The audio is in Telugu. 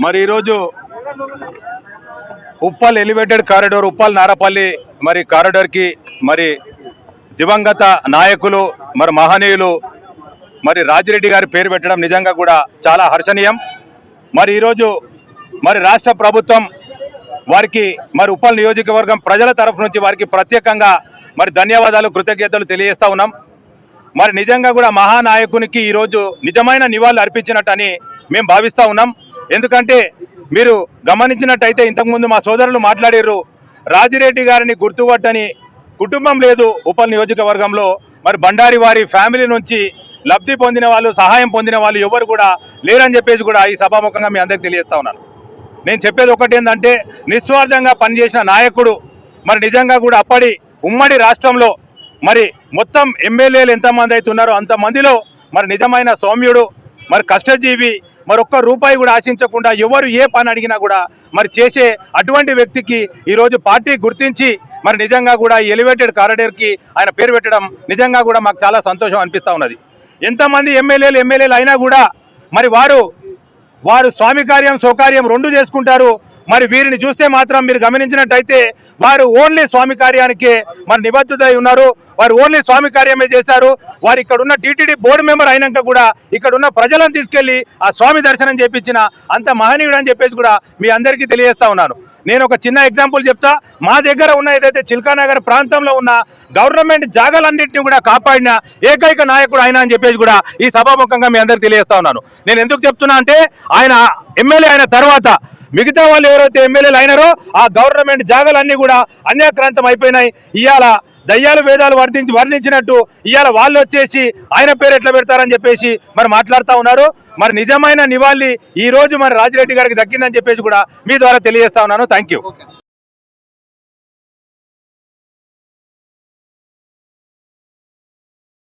మరి ఈరోజు ఉప్పల్ ఎలివేటెడ్ కారిడోర్ ఉప్పల్ నారపల్లి మరి కారిడోర్కి మరి దివంగత నాయకులు మరి మహనీయులు మరి రాజిరెడ్డి గారి పేరు పెట్టడం నిజంగా కూడా చాలా హర్షణీయం. మరి ఈరోజు మరి రాష్ట్ర ప్రభుత్వం వారికి మరి ఉప్పల్ నియోజకవర్గం ప్రజల తరఫు నుంచి వారికి ప్రత్యేకంగా మరి ధన్యవాదాలు కృతజ్ఞతలు తెలియజేస్తా ఉన్నాం. మరి నిజంగా కూడా మహానాయకునికి ఈరోజు నిజమైన నివాళులు అర్పించినట్టని మేము భావిస్తూ ఉన్నాం. ఎందుకంటే మీరు గమనించినట్టయితే ఇంతకుముందు మా సోదరులు మాట్లాడారు, రాజిరెడ్డి గారిని గుర్తుపట్టని కుటుంబం లేదు ఉప్పల్ నియోజకవర్గంలో. మరి బండారి వారి ఫ్యామిలీ నుంచి లబ్ధి పొందిన వాళ్ళు, సహాయం పొందిన వాళ్ళు ఎవరు కూడా లేరని చెప్పేసి కూడా ఈ సభాముఖంగా మీ అందరికీ తెలియజేస్తా ఉన్నాను. నేను చెప్పేది ఒకటి ఏంటంటే, నిస్వార్థంగా పనిచేసిన నాయకుడు. మరి నిజంగా కూడా అప్పటి ఉమ్మడి రాష్ట్రంలో మరి మొత్తం ఎమ్మెల్యేలు ఎంతమంది అయితే ఉన్నారో అంతమందిలో మరి నిజమైన సౌమ్యుడు, మరి కష్టజీవి, మరి ఒక్క రూపాయి కూడా ఆశించకుండా ఎవరు ఏ పని అడిగినా కూడా మరి చేసే అటువంటి వ్యక్తికి ఈరోజు పార్టీ గుర్తించి మరి నిజంగా కూడా ఈ ఎలివేటెడ్ కారిడార్కి ఆయన పేరు పెట్టడం నిజంగా కూడా మాకు చాలా సంతోషం అనిపిస్తూ ఉన్నది. ఎంతమంది ఎమ్మెల్యేలు అయినా కూడా మరి వారు స్వామి కార్యం సౌకార్యం రెండు చేసుకుంటారు. మరి వీరిని చూస్తే మాత్రం మీరు గమనించినట్టయితే వారు ఓన్లీ స్వామి కార్యానికే మరి నిబద్ధులై ఉన్నారు. వారు ఓన్లీ స్వామి కార్యమే చేశారు. వారు ఇక్కడ ఉన్న టీటీడీ బోర్డు మెంబర్ అయినాక కూడా ఇక్కడ ఉన్న ప్రజలను తీసుకెళ్లి ఆ స్వామి దర్శనం చేపించిన అంత మహనీయుడు అని చెప్పేసి కూడా మీ అందరికీ తెలియజేస్తా ఉన్నాను. నేను ఒక చిన్న ఎగ్జాంపుల్ చెప్తా. మా దగ్గర ఉన్న ఏదైతే చిల్కానగర్ ప్రాంతంలో ఉన్న గవర్నమెంట్ జాగాలన్నింటినీ కూడా కాపాడిన ఏకైక నాయకుడు ఆయన అని చెప్పేసి కూడా ఈ సభాముఖంగా మీ అందరికీ తెలియజేస్తా ఉన్నాను. నేను ఎందుకు చెప్తున్నా అంటే, ఆయన ఎమ్మెల్యే అయిన తర్వాత మిగతా వాళ్ళు ఎవరైతే ఎమ్మెల్యేలు అయినారో ఆ గవర్నమెంట్ జాగాలన్నీ కూడా అన్యాక్రాంతం అయిపోయినాయి. ఇవాళ దయ్యాలు వేదాలు వర్ణించినట్టు ఇవాళ వాళ్ళు వచ్చేసి ఆయన పేరు ఎట్లా పెడతారని చెప్పేసి మరి మాట్లాడుతూ ఉన్నారు. మరి నిజమైన నివాళి ఈ రోజు మరి రాజిరెడ్డి గారికి దక్కిందని చెప్పేసి కూడా మీ ద్వారా తెలియజేస్తా ఉన్నాను. Thank you.